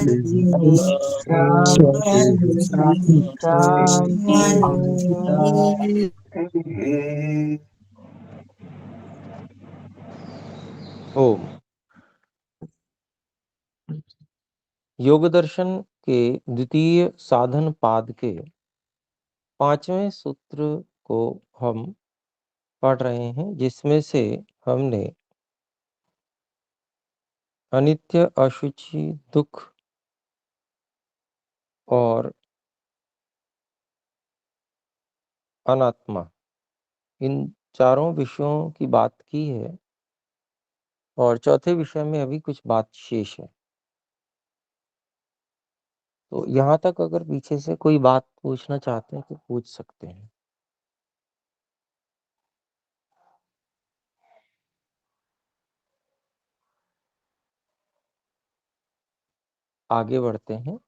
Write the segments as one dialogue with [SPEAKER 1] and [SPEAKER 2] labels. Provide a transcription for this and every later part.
[SPEAKER 1] ओम। योग दर्शन के द्वितीय साधन पाद के 5वें सूत्र को हम पढ़ रहे हैं, जिसमें से हमने अनित्य, अशुचि, दुख और अनात्मा, इन चारों विषयों की बात की है और चौथे विषय में अभी कुछ बात शेष है। तो यहाँ तक अगर पीछे से कोई बात पूछना चाहते हैं तो पूछ सकते हैं। आगे बढ़ते हैं।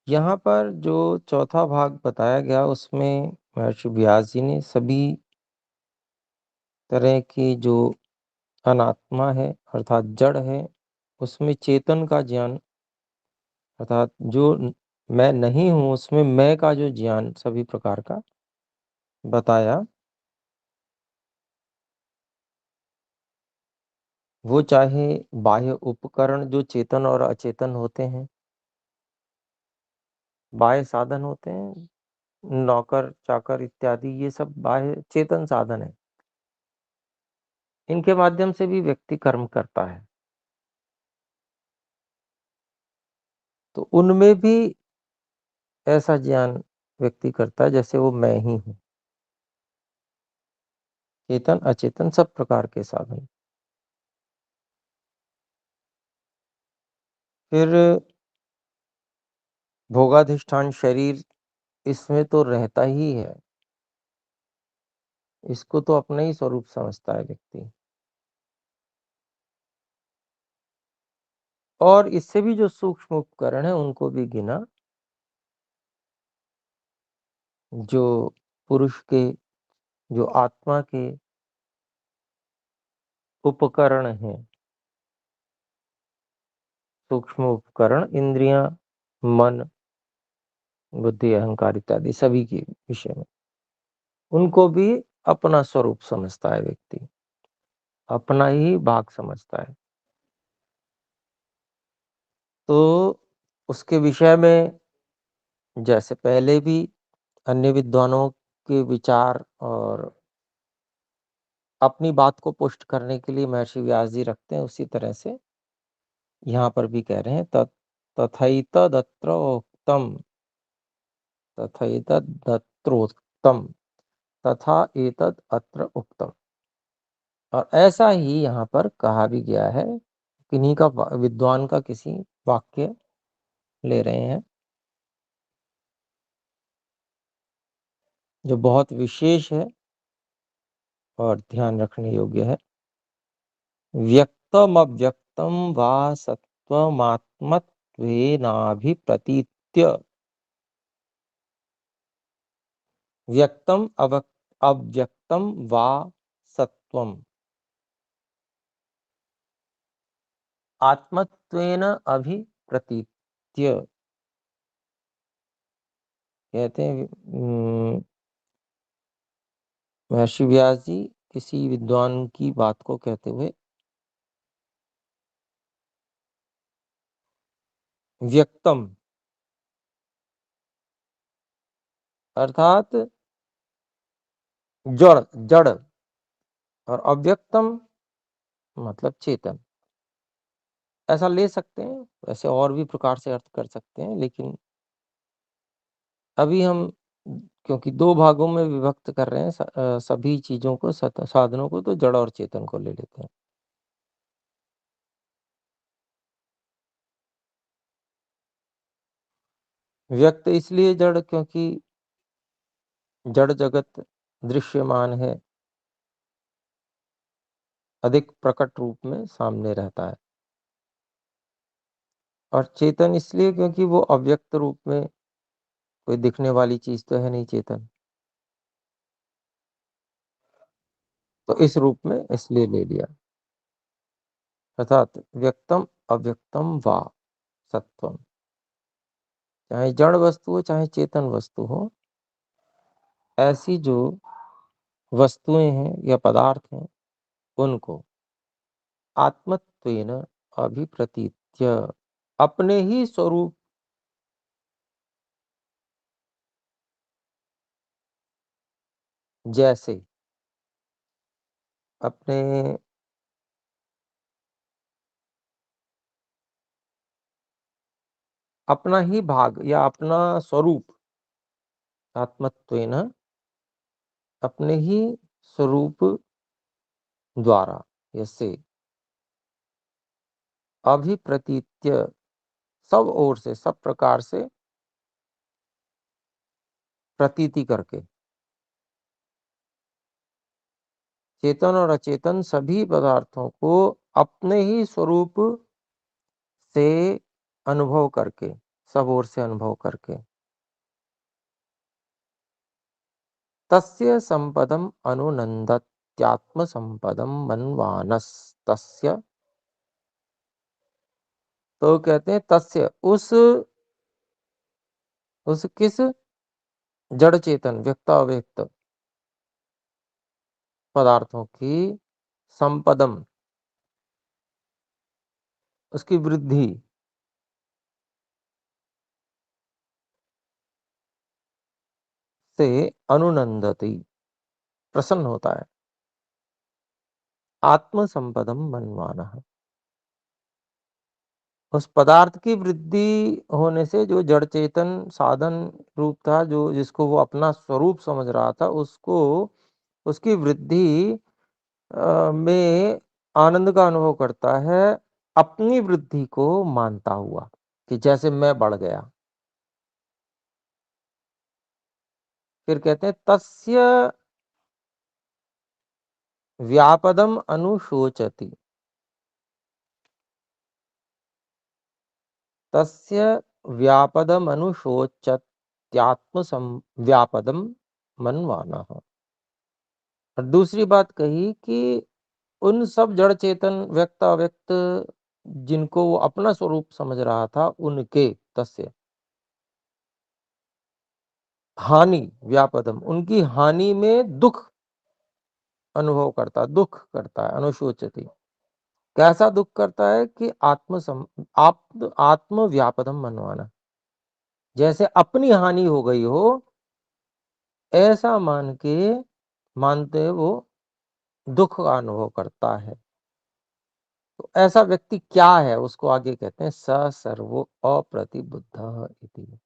[SPEAKER 1] यहाँ पर जो चौथा भाग बताया गया उसमें महर्षि व्यास जी ने सभी तरह की जो अनात्मा है अर्थात जड़ है, उसमें चेतन का ज्ञान अर्थात जो मैं नहीं हूं उसमें मैं का जो ज्ञान सभी प्रकार का बताया, वो चाहे बाह्य उपकरण जो चेतन और अचेतन होते हैं, बाह्य साधन होते हैं, नौकर चाकर इत्यादि, ये सब बाह्य चेतन साधन है। इनके माध्यम से भी व्यक्ति कर्म करता है, तो उनमें भी ऐसा ज्ञान व्यक्ति करता है जैसे वो मैं ही हूं। चेतन अचेतन सब प्रकार के साधन। फिर भोगाधिष्ठान शरीर, इसमें तो रहता ही है, इसको तो अपना ही स्वरूप समझता है व्यक्ति। और इससे भी जो सूक्ष्म उपकरण है उनको भी गिना, जो पुरुष के, जो आत्मा के उपकरण हैं, सूक्ष्म उपकरण, इंद्रियां, मन, बुद्धि, अहंकार इत्यादि सभी के विषय में, उनको भी अपना स्वरूप समझता है व्यक्ति, अपना ही भाग समझता है। तो उसके विषय में जैसे पहले भी अन्य विद्वानों के विचार और अपनी बात को पुष्ट करने के लिए महर्षि व्यास जी रखते हैं, उसी तरह से यहाँ पर भी कह रहे हैं तथैतदत्र उक्तम, तथैतदत्रोक्तम, तथा एतद अत्र उक्तम। और ऐसा ही यहाँ पर कहा भी गया है, किन्हीं का विद्वान का किसी वाक्य ले रहे हैं जो बहुत विशेष है और ध्यान रखने योग्य है। व्यक्तम अव्यक्तम वा सत्वमात्मत्वेनाभिप्रतीत्य, व्यक्तम अव्यक्तम वा सत्वम आत्मत्वेन अभिप्रतीत्य, कहते हैं महर्षि व्यास जी किसी विद्वान की बात को कहते हुए, व्यक्तम अर्थात जड़ जड़ और अव्यक्तम मतलब चेतन, ऐसा ले सकते हैं। वैसे और भी प्रकार से अर्थ कर सकते हैं, लेकिन अभी हम क्योंकि दो भागों में विभक्त कर रहे हैं सभी चीजों को, साधनों को, तो जड़ और चेतन को ले लेते हैं। व्यक्त इसलिए जड़ क्योंकि जड़ जगत दृश्यमान है, अधिक प्रकट रूप में सामने रहता है। और चेतन इसलिए क्योंकि वो अव्यक्त रूप में कोई दिखने वाली चीज तो है नहीं चेतन। तो इस रूप में इसलिए ले लिया। अर्थात व्यक्तम अव्यक्तम वा सत्वम, चाहे जड़ वस्तु हो चाहे चेतन वस्तु हो, ऐसी जो वस्तुएं हैं या पदार्थ हैं उनको आत्मत्वेन अभिप्रतीत्य, अपने ही स्वरूप, जैसे अपने अपना ही भाग या अपना स्वरूप, आत्मत्वेन अपने ही स्वरूप द्वारा यसे अभिप्रतीत्य, सब ओर से सब प्रकार से प्रतीति करके, चेतन और अचेतन सभी पदार्थों को अपने ही स्वरूप से अनुभव करके, सब ओर से अनुभव करके, तस्य संपदम अनुनंदत्यात्म संपदम मनवानस तस्य, तो कहते हैं तस्य उस किस जड़ चेतन व्यक्त अव्यक्त पदार्थों की संपदम, उसकी वृद्धि से अनुनंदती, प्रसन्न होता है, आत्म संपदम मनवाना, उस पदार्थ की वृद्धि होने से जो जड़ चेतन साधन रूप था, जो जिसको वो अपना स्वरूप समझ रहा था, उसको उसकी वृद्धि में आनंद का अनुभव करता है, अपनी वृद्धि को मानता हुआ कि जैसे मैं बढ़ गया। फिर कहते हैं तस्य व्यापदम अनुशोचति, तस्य व्यापदम अनुशोचत्यात्म व्यापदम मनवाना। और दूसरी बात कही कि उन सब जड़ चेतन व्यक्त अव्यक्त जिनको वो अपना स्वरूप समझ रहा था, उनके तस्य हानि व्यापदम, उनकी हानि में दुख अनुभव करता, दुख करता है, अनुशोचती। कैसा दुख करता है कि आत्म व्यापदम मनवाना, जैसे अपनी हानि हो गई हो ऐसा मानते वो दुख का अनुभव करता है। तो ऐसा व्यक्ति क्या है, उसको आगे कहते हैं स सर्वो अप्रतिबुद्ध इति,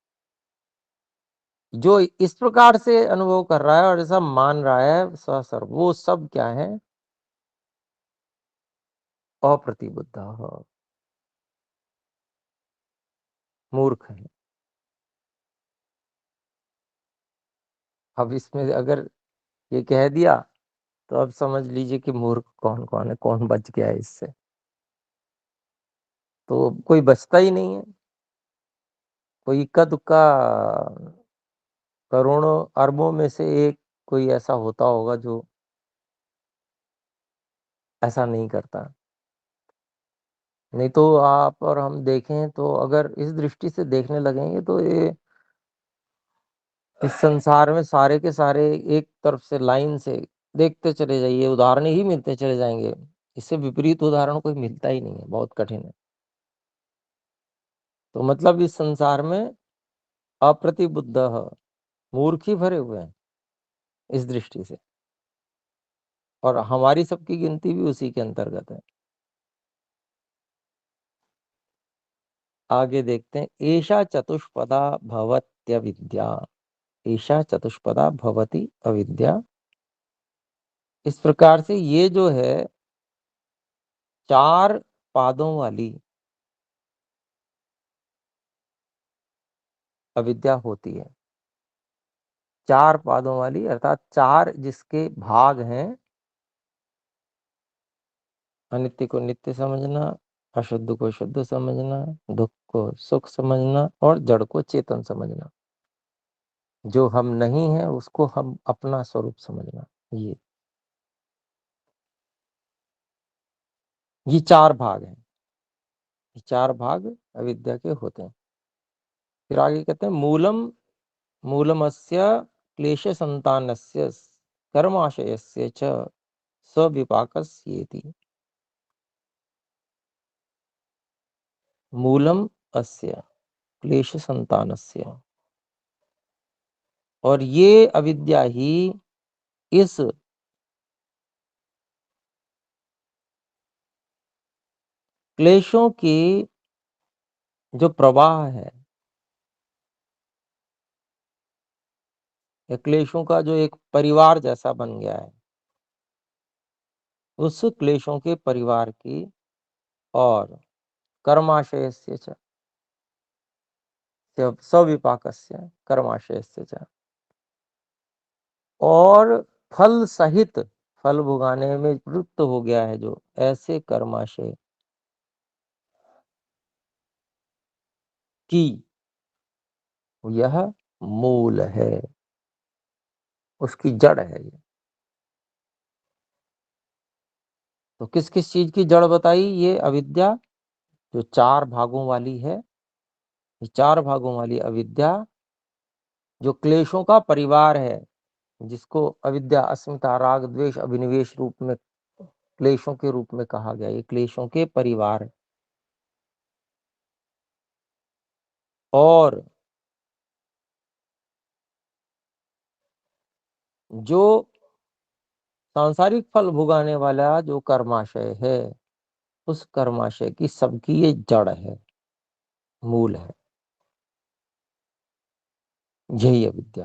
[SPEAKER 1] जो इस प्रकार से अनुभव कर रहा है और ऐसा मान रहा है, स सर्व, वो सब क्या है, अप्रतिबुद्ध, मूर्ख है। अब इसमें अगर ये कह दिया तो अब समझ लीजिए कि मूर्ख कौन कौन है, कौन बच गया है इससे। तो कोई बचता ही नहीं है, कोई इक्का दुक्का करोड़ों अरबों में से एक कोई ऐसा होता होगा जो ऐसा नहीं करता। नहीं तो आप और हम देखें तो अगर इस दृष्टि से देखने लगेंगे तो ये इस संसार में सारे के सारे एक तरफ से लाइन से देखते चले जाइए, उदाहरण ही मिलते चले जाएंगे। इससे विपरीत उदाहरण कोई मिलता ही नहीं है, बहुत कठिन है। तो मतलब इस संसार में अप्रतिबुद्ध मूर्ख ही भरे हुए हैं इस दृष्टि से, और हमारी सबकी गिनती भी उसी के अंतर्गत है। आगे देखते हैं, एषा चतुष्पदा भवत्यविद्या, ईशा चतुष्पदा भवति अविद्या, इस प्रकार से ये जो है चार पादों वाली अविद्या होती है। चार पादों वाली अर्थात चार जिसके भाग हैं, अनित्य को नित्य समझना, अशुद्ध को शुद्ध समझना, दुख को सुख समझना और जड़ को चेतन समझना, जो हम नहीं है उसको हम अपना स्वरूप समझना। ये ये 4 भाग हैं, ये 4 भाग अविद्या के होते हैं। फिर आगे कहते हैं मूलमस्य क्लेश संतानस्य कर्माशयस्य च सविपाकस्येति। मूलम अस्य क्लेश संतानस्य, और ये अविद्या ही इस क्लेशों की जो प्रवाह है, या क्लेशों का जो एक परिवार जैसा बन गया है, उस क्लेशों के परिवार की, और कर्माशयस्य च सविपाकस्य कर्माशयस्य च, और फल सहित फल भुगाने में प्रवृत्त हो गया है जो, ऐसे कर्माशय की यह मूल है, उसकी जड़ है ये। तो किस किस चीज की जड़ बताई? ये अविद्या जो 4 भागों वाली है, ये 4 भागों वाली अविद्या जो क्लेशों का परिवार है, जिसको अविद्या अस्मिता राग द्वेष अभिनिवेश रूप में क्लेशों के रूप में कहा गया, ये क्लेशों के परिवार है। और जो सांसारिक फल भुगाने वाला जो कर्माशय है, उस कर्माशय की सबकी ये जड़ है, मूल है, यही अविद्या।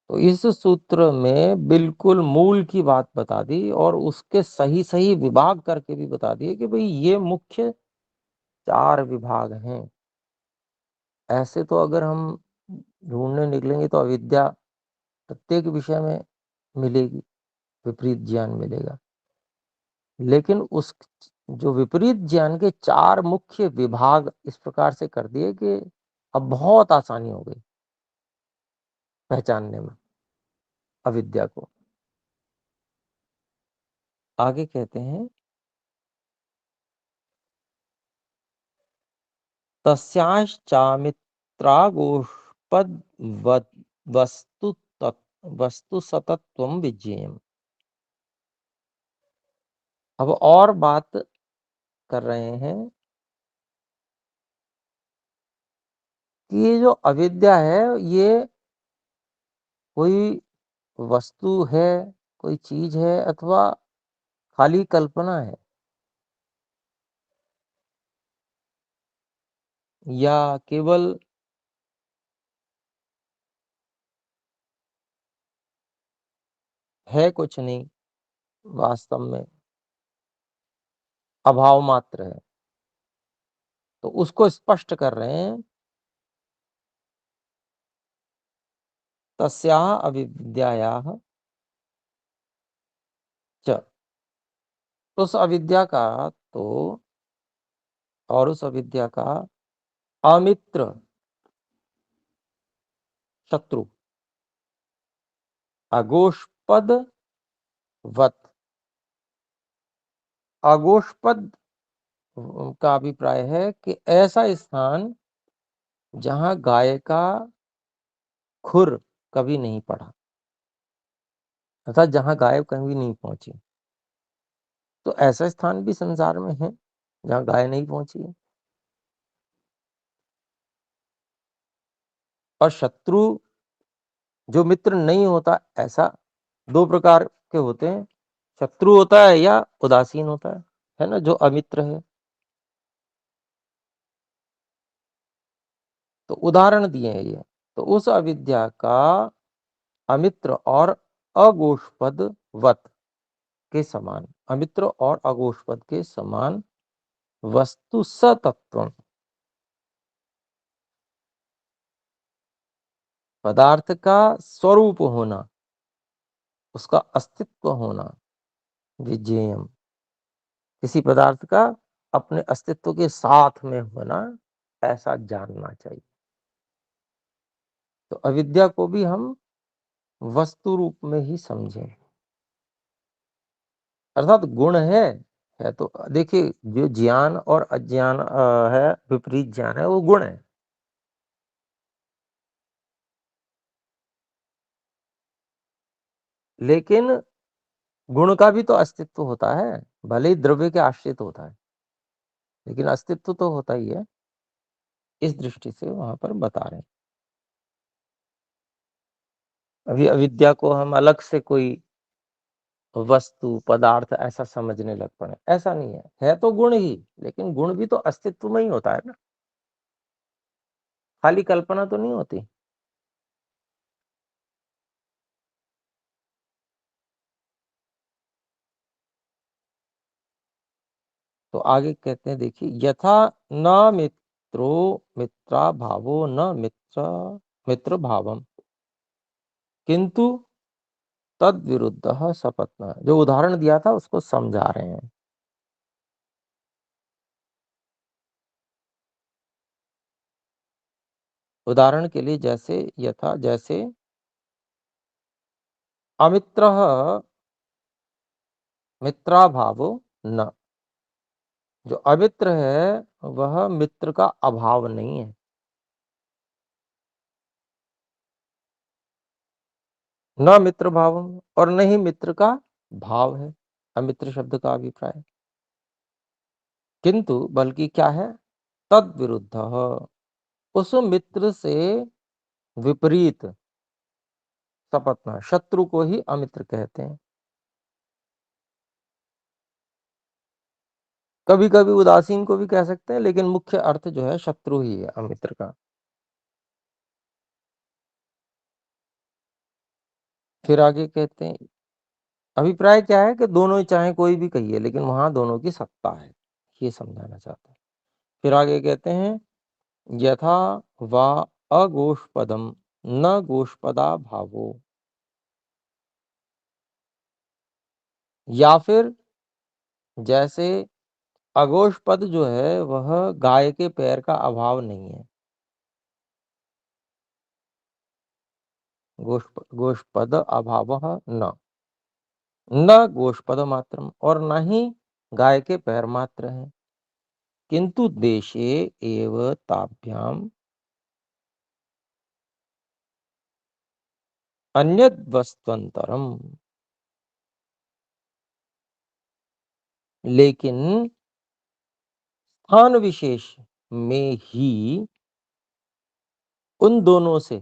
[SPEAKER 1] तो इस सूत्र में बिल्कुल मूल की बात बता दी, और उसके सही सही विभाग करके भी बता दिए कि भाई ये मुख्य 4 विभाग हैं। ऐसे तो अगर हम ढूंढने निकलेंगे तो अविद्या प्रत्येक विषय में मिलेगी, विपरीत ज्ञान मिलेगा, लेकिन उस जो विपरीत ज्ञान के 4 मुख्य विभाग इस प्रकार से कर दिए कि अब बहुत आसानी हो गई पहचानने में अविद्या को। आगे कहते हैं, तस्याश्चामित्रागोष्पद वस्तु वस्तु सतत्वम विज्ञेयम्। अब और बात कर रहे हैं कि ये जो अविद्या है, ये कोई वस्तु है, कोई चीज है, अथवा खाली कल्पना है, या केवल है कुछ नहीं, वास्तव में अभाव मात्र है। तो उसको स्पष्ट कर रहे हैं, तस्याः अविद्यायाः च, उस अविद्या का तो, और उस अविद्या का अमित्र शत्रु अगोष्पद वत। अगोष्पद का अभिप्राय है कि ऐसा स्थान जहां गाय का खुर कभी नहीं पड़ा, अर्थात जहां गाय कभी नहीं पहुंची। तो ऐसा स्थान भी संसार में है जहां गाय नहीं पहुंची है। और शत्रु जो मित्र नहीं होता, ऐसा 2 प्रकार के होते हैं, शत्रु होता है या उदासीन होता है ना, जो अमित्र है। तो उदाहरण दिए हैं ये। तो उस अविद्या का अमित्र और अगोष्पद वत के समान, अमित्र और अगोष्पद के समान वस्तु सतत्व, पदार्थ का स्वरूप होना, उसका अस्तित्व होना, विज्ञेयम, किसी पदार्थ का अपने अस्तित्व के साथ में होना, ऐसा जानना चाहिए। तो अविद्या को भी हम वस्तु रूप में ही समझें, अर्थात गुण है, है तो देखिए जो ज्ञान और अज्ञान है, विपरीत ज्ञान है, वो गुण है। लेकिन गुण का भी तो अस्तित्व होता है, भले ही द्रव्य के आश्रित होता है, लेकिन अस्तित्व तो होता ही है। इस दृष्टि से वहां पर बता रहे हैं। अभी अविद्या को हम अलग से कोई वस्तु पदार्थ ऐसा समझने लग पड़े, ऐसा नहीं है तो गुण ही, लेकिन गुण भी तो अस्तित्व में ही होता है ना, खाली कल्पना तो नहीं होती। तो आगे कहते हैं, देखिए, यथा न मित्रो मित्रा भावो न मित्र भावम किंतु तद विरुद्ध सपत्न। जो उदाहरण दिया था उसको समझा रहे हैं। उदाहरण के लिए जैसे यथा, जैसे अमित्र मित्राभावो न, जो अमित्र है वह मित्र का अभाव नहीं है। न मित्र भाव, और न ही मित्र का भाव है अमित्र शब्द का अभिप्राय। किंतु बल्कि क्या है, तद विरुद्ध, उस मित्र से विपरीत, सपत्न, शत्रु को ही अमित्र कहते हैं। कभी कभी उदासीन को भी कह सकते हैं, लेकिन मुख्य अर्थ जो है शत्रु ही है अमित्र का। फिर आगे कहते हैं, अभिप्राय क्या है कि दोनों, चाहे कोई भी कहिए, लेकिन वहां दोनों की सत्ता है, ये समझाना चाहते हैं। फिर आगे कहते हैं, यथा वा अगोष्पदम न गोष्पदा भावो, या फिर जैसे अगोष्पद जो है वह गाय के पैर का अभाव नहीं है। गोष्पद अभाव न, न गोष्पद मात्रम, और न ही गाय के पैर मात्र हैं। किंतु देशे एव ताभ्याम अन्यद वस्तुअंतरम, लेकिन स्थान विशेष में ही उन दोनों से,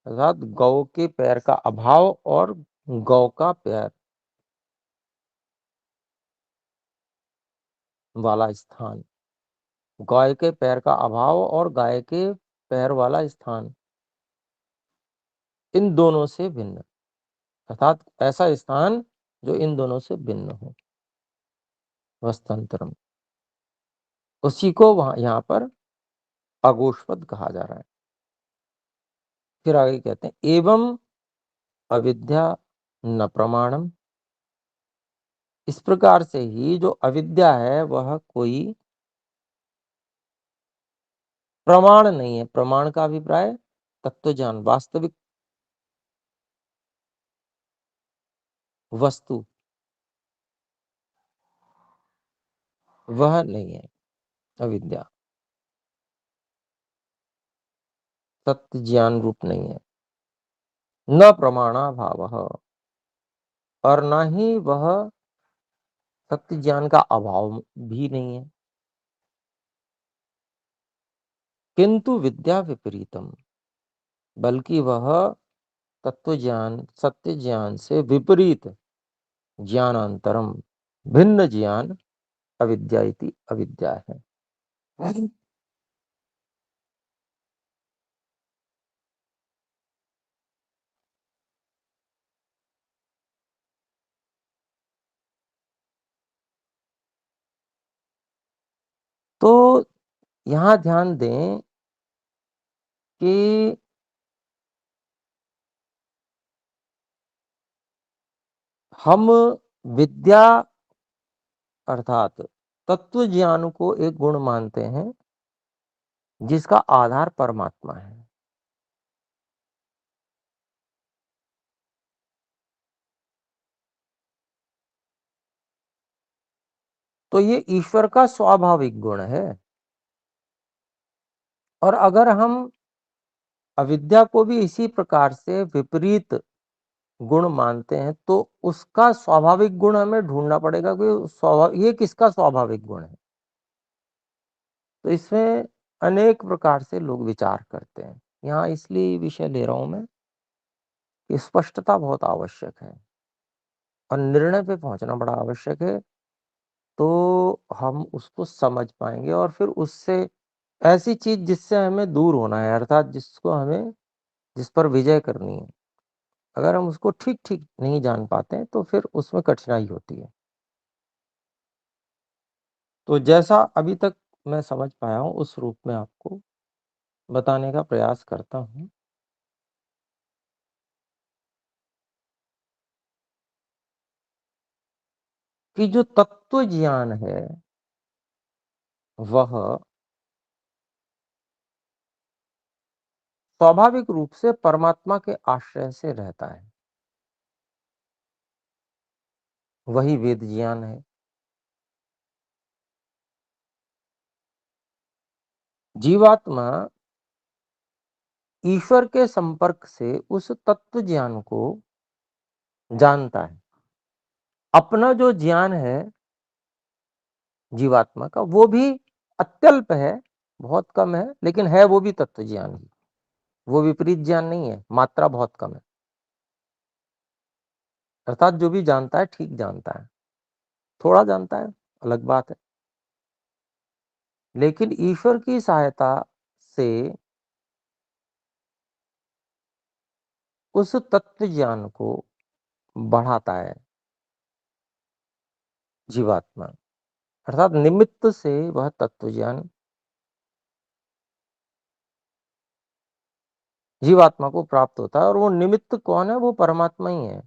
[SPEAKER 1] अर्थात गौ के पैर का अभाव और गौ का पैर वाला स्थान, गाय के पैर का अभाव और गाय के पैर वाला स्थान, इन दोनों से भिन्न, अर्थात ऐसा स्थान जो इन दोनों से भिन्न हो, वस्तंतरम, उसी को वहां यहाँ पर अगोष्पद कहा जा रहा है। फिर आगे कहते हैं, एवं अविद्या न प्रमाणम, इस प्रकार से ही जो अविद्या है वह कोई प्रमाण नहीं है। प्रमाण का अभिप्राय तत्व ज्ञान, वास्तविक वस्तु वह नहीं है अविद्या, सत्य ज्ञान रूप नहीं है। न प्रमाणा भाव, और न ही वह सत्य ज्ञान का अभाव भी नहीं है। किंतु विद्या विपरीतम, बल्कि वह तत्व ज्ञान, सत्य ज्ञान से विपरीत ज्ञानांतरम, भिन्न ज्ञान, अविद्या इति अविद्या है। तो यहां ध्यान दें कि हम विद्या अर्थात तत्व ज्ञान को एक गुण मानते हैं जिसका आधार परमात्मा है। तो ये ईश्वर का स्वाभाविक गुण है। और अगर हम अविद्या को भी इसी प्रकार से विपरीत गुण मानते हैं, तो उसका स्वाभाविक गुण हमें ढूंढना पड़ेगा कि ये किसका स्वाभाविक गुण है। तो इसमें अनेक प्रकार से लोग विचार करते हैं। यहाँ इसलिए विषय ले रहा हूं मैं कि स्पष्टता बहुत आवश्यक है और निर्णय पे पहुंचना बड़ा आवश्यक है, तो हम उसको समझ पाएंगे और फिर उससे ऐसी चीज जिससे हमें दूर होना है, अर्थात जिस पर विजय करनी है, अगर हम उसको ठीक ठीक नहीं जान पाते हैं तो फिर उसमें कठिनाई होती है। तो जैसा अभी तक मैं समझ पाया हूं उस रूप में आपको बताने का प्रयास करता हूं कि जो तत्व ज्ञान है वह स्वाभाविक रूप से परमात्मा के आश्रय से रहता है। वही वेद ज्ञान है। जीवात्मा ईश्वर के संपर्क से उस तत्व ज्ञान को जानता है। अपना जो ज्ञान है जीवात्मा का वो भी अत्यल्प है, बहुत कम है, लेकिन है वो भी तत्व ज्ञान ही। वो विपरीत ज्ञान नहीं है, मात्रा बहुत कम है। अर्थात जो भी जानता है ठीक जानता है, थोड़ा जानता है अलग बात है, लेकिन ईश्वर की सहायता से उस तत्व ज्ञान को बढ़ाता है जीवात्मा। अर्थात निमित्त से वह तत्व ज्ञान जीवात्मा को प्राप्त होता है। और वो निमित्त कौन है? वो परमात्मा ही है।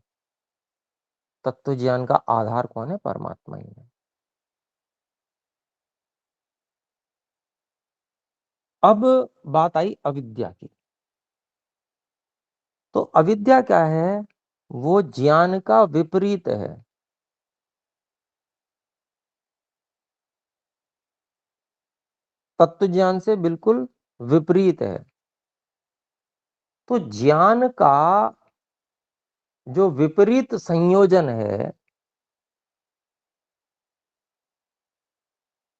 [SPEAKER 1] तत्व ज्ञान का आधार कौन है? परमात्मा ही है। अब बात आई अविद्या की। तो अविद्या क्या है? वो ज्ञान का विपरीत है। तत्व ज्ञान से बिल्कुल विपरीत है। तो ज्ञान का जो विपरीत संयोजन है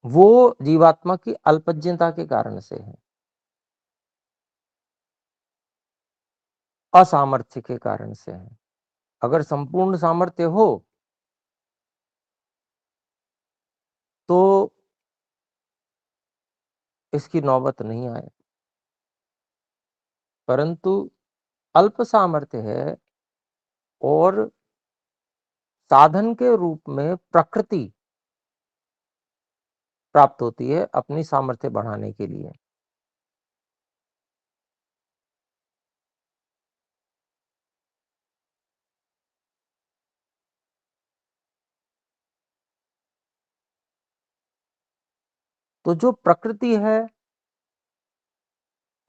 [SPEAKER 1] वो जीवात्मा की अल्पज्ञता के कारण से है, असामर्थ्य के कारण से है। अगर संपूर्ण सामर्थ्य हो तो इसकी नौबत नहीं आए, परंतु अल्प सामर्थ्य है और साधन के रूप में प्रकृति प्राप्त होती है अपनी सामर्थ्य बढ़ाने के लिए। तो जो प्रकृति है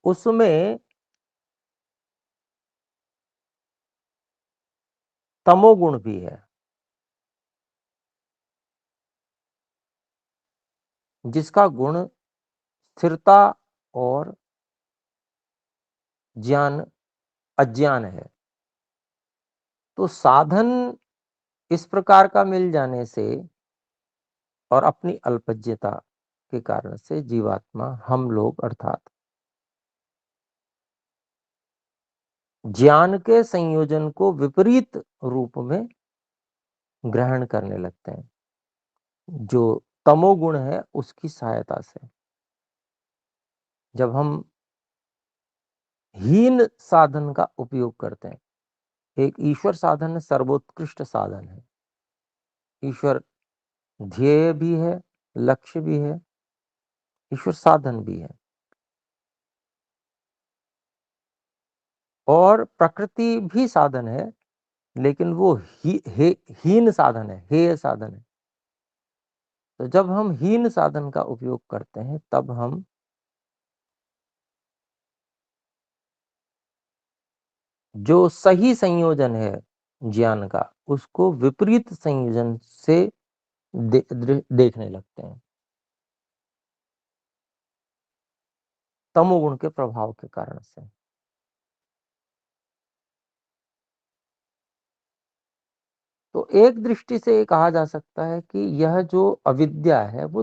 [SPEAKER 1] उसमें तमोगुण भी है, जिसका गुण स्थिरता और ज्ञान अज्ञान है। तो साधन इस प्रकार का मिल जाने से और अपनी अल्पज्ञता के कारण से जीवात्मा, हम लोग अर्थात, ज्ञान के संयोजन को विपरीत रूप में ग्रहण करने लगते हैं, जो तमोगुण है उसकी सहायता से। जब हम हीन साधन का उपयोग करते हैं, एक ईश्वर साधन है, सर्वोत्कृष्ट साधन है। ईश्वर ध्येय भी है, लक्ष्य भी है, ईश्वर साधन भी है। और प्रकृति भी साधन है, लेकिन वो हीन साधन है, हेय साधन है। तो जब हम हीन साधन का उपयोग करते हैं तब हम जो सही संयोजन है ज्ञान का, उसको विपरीत संयोजन से देखने लगते हैं, तमोगुण के प्रभाव के कारण से। तो एक दृष्टि से ये कहा जा सकता है कि यह जो अविद्या है वो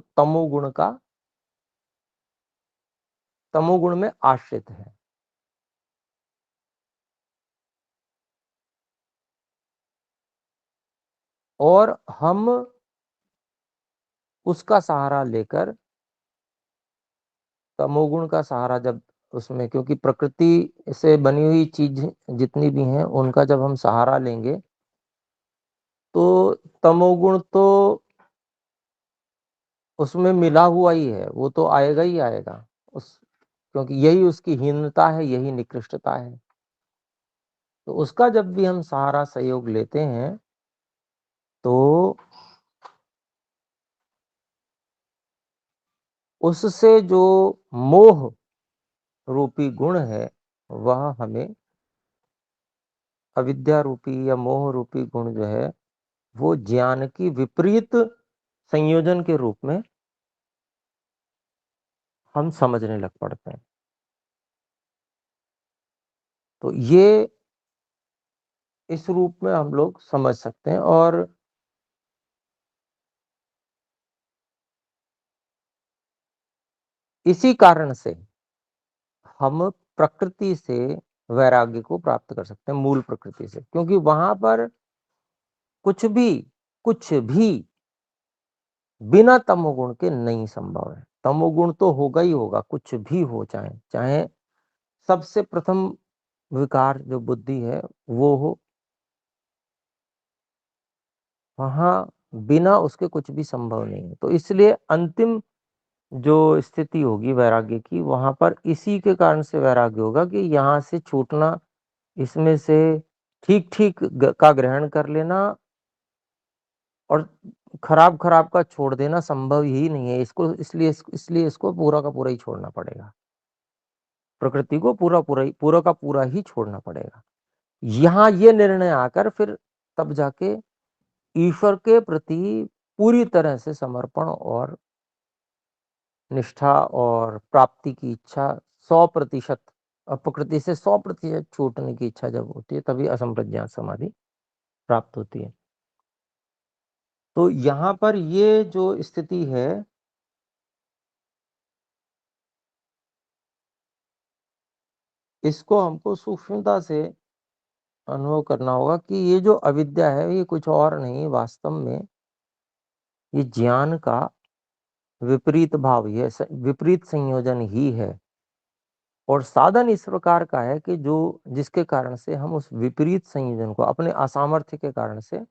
[SPEAKER 1] तमोगुण में आश्रित है। और हम उसका सहारा लेकर, तमोगुण का सहारा जब उसमें, क्योंकि प्रकृति से बनी हुई चीज जितनी भी हैं उनका जब हम सहारा लेंगे तो तमोगुण तो उसमें मिला हुआ ही है, वो तो आएगा ही आएगा उस, क्योंकि यही उसकी हीनता है, यही निकृष्टता है। तो उसका जब भी हम सहारा सहयोग लेते हैं तो उससे जो मोह रूपी गुण है वह हमें, अविद्या रूपी या मोह रूपी गुण जो है वो ज्ञान की विपरीत संयोजन के रूप में हम समझने लग पड़ते हैं। तो ये इस रूप में हम लोग समझ सकते हैं। और इसी कारण से हम प्रकृति से वैराग्य को प्राप्त कर सकते हैं, मूल प्रकृति से, क्योंकि वहां पर कुछ भी बिना तमोगुण के नहीं संभव है। तमोगुण तो होगा ही होगा, कुछ भी हो, चाहे चाहे सबसे प्रथम विकार जो बुद्धि है वो हो, वहां बिना उसके कुछ भी संभव नहीं है। तो इसलिए अंतिम जो स्थिति होगी वैराग्य की, वहां पर इसी के कारण से वैराग्य होगा कि यहाँ से छूटना, इसमें से ठीक ठीक का ग्रहण कर लेना और खराब खराब का छोड़ देना संभव ही नहीं है। इसको इसलिए इसको पूरा का पूरा ही छोड़ना पड़ेगा, प्रकृति को पूरा का पूरा ही छोड़ना पड़ेगा। यहाँ ये निर्णय आकर फिर तब जाके ईश्वर के प्रति पूरी तरह से समर्पण और निष्ठा और प्राप्ति की इच्छा 100%, प्रकृति से 100% छूटने की इच्छा जब होती है तभी असंप्रज्ञात समाधि प्राप्त होती है। तो यहाँ पर ये जो स्थिति है, इसको हमको सूक्ष्मता से अनुभव करना होगा कि ये जो अविद्या है ये कुछ और नहीं, वास्तव में ये ज्ञान का विपरीत भाव, ये विपरीत संयोजन ही है। और साधन इस प्रकार का है कि जो जिसके कारण से हम उस विपरीत संयोजन को अपने असामर्थ्य के कारण से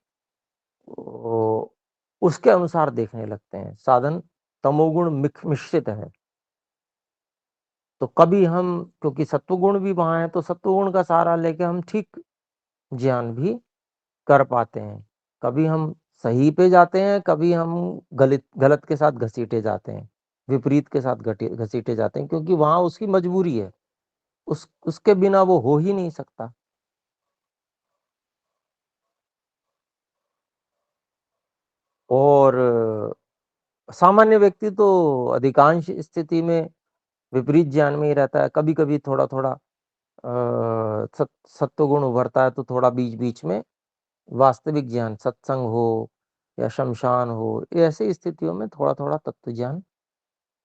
[SPEAKER 1] उसके अनुसार देखने लगते हैं। साधन तमोगुण मिश्रित है, तो कभी हम, क्योंकि सत्वगुण भी वहां है, तो सत्वगुण का सहारा लेके हम ठीक ज्ञान भी कर पाते हैं। कभी हम सही पे जाते हैं, कभी हम गलत गलत के साथ घसीटे जाते हैं, विपरीत के साथ घसीटे जाते हैं, क्योंकि वहां उसकी मजबूरी है, उसके बिना वो हो ही नहीं सकता। और सामान्य व्यक्ति तो अधिकांश स्थिति में विपरीत ज्ञान में ही रहता है। कभी कभी थोड़ा थोड़ा सत्वगुण उभरता है तो थोड़ा बीच बीच में वास्तविक ज्ञान, सत्संग हो या शमशान हो, ऐसी स्थितियों में थोड़ा थोड़ा तत्व ज्ञान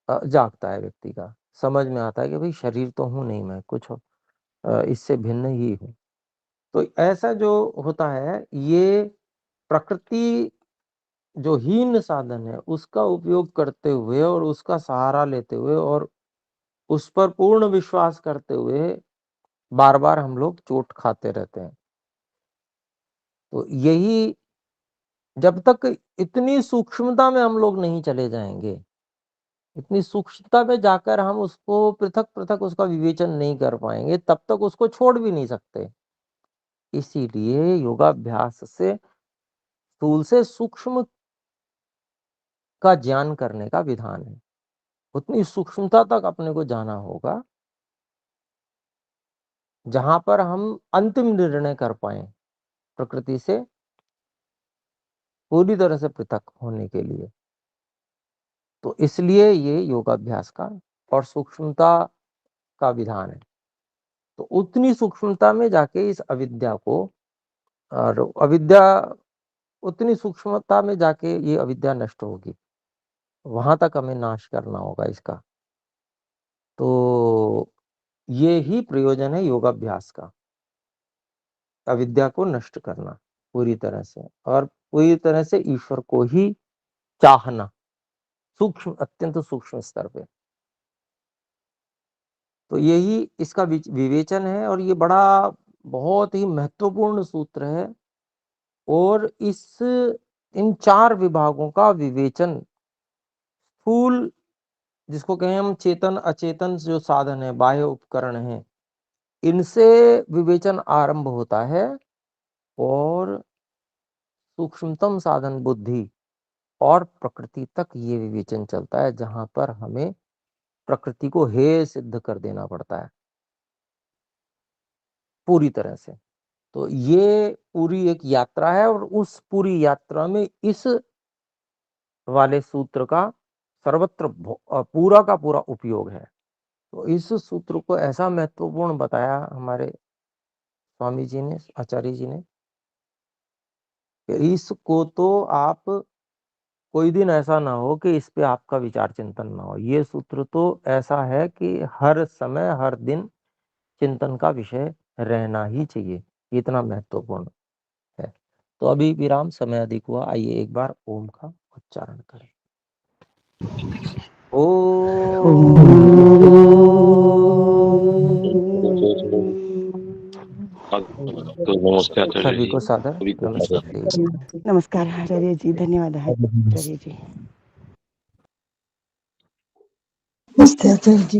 [SPEAKER 1] जागता है व्यक्ति का, समझ में आता है कि भाई शरीर तो हूं नहीं मैं, कुछ इससे भिन्न ही हूँ। तो ऐसा जो होता है, ये प्रकृति जो हीन साधन है उसका उपयोग करते हुए और उसका सहारा लेते हुए और उस पर पूर्ण विश्वास करते हुए बार बार हम लोग चोट खाते रहते हैं। तो यही, जब तक इतनी सूक्ष्मता में हम लोग नहीं चले जाएंगे, इतनी सूक्ष्मता में जाकर हम उसको पृथक पृथक उसका विवेचन नहीं कर पाएंगे, तब तक उसको छोड़ भी नहीं सकते। इसीलिए योगाभ्यास से स्थूल से सूक्ष्म का ज्ञान करने का विधान है। उतनी सूक्ष्मता तक अपने को जाना होगा जहां पर हम अंतिम निर्णय कर पाए, प्रकृति से पूरी तरह से पृथक होने के लिए। तो इसलिए ये योगाभ्यास का और सूक्ष्मता का विधान है। तो उतनी सूक्ष्मता में जाके इस अविद्या को, और अविद्या, उतनी सूक्ष्मता में जाके ये अविद्या नष्ट होगी, वहां तक हमें नाश करना होगा इसका। तो ये ही प्रयोजन है योगाभ्यास का, अविद्या को नष्ट करना पूरी तरह से, और पूरी तरह से ईश्वर को ही चाहना, सूक्ष्म, अत्यंत सूक्ष्म स्तर पे। तो यही इसका विवेचन है, और ये बड़ा बहुत ही महत्वपूर्ण सूत्र है। और इन 4 विभागों का विवेचन, स्थूल, जिसको कहें हम चेतन अचेतन जो साधन है, बाह्य उपकरण है, इनसे विवेचन आरंभ होता है, और सूक्ष्मतम साधन बुद्धि और प्रकृति तक ये विवेचन चलता है, जहां पर हमें प्रकृति को हेय सिद्ध कर देना पड़ता है पूरी तरह से। तो ये पूरी एक यात्रा है, और उस पूरी यात्रा में इस वाले सूत्र का सर्वत्र पूरा का पूरा उपयोग है। तो इस सूत्र को ऐसा महत्वपूर्ण बताया हमारे स्वामी जी ने, आचार्य जी ने, कि इसको तो आप, कोई दिन ऐसा ना हो कि इस पे आपका विचार चिंतन ना हो। ये सूत्र तो ऐसा है कि हर समय हर दिन चिंतन का विषय रहना ही चाहिए, इतना महत्वपूर्ण है। तो अभी विराम, समय अधिक हुआ, आइए एक बार ओम का उच्चारण करें।
[SPEAKER 2] नमस्ते आचार्य
[SPEAKER 1] सभी
[SPEAKER 2] जी।
[SPEAKER 1] को सादर नमस्ते।
[SPEAKER 3] नमस्कार आचार्य जी, धन्यवाद आचार्य जी।
[SPEAKER 4] नमस्ते आचार्य जी।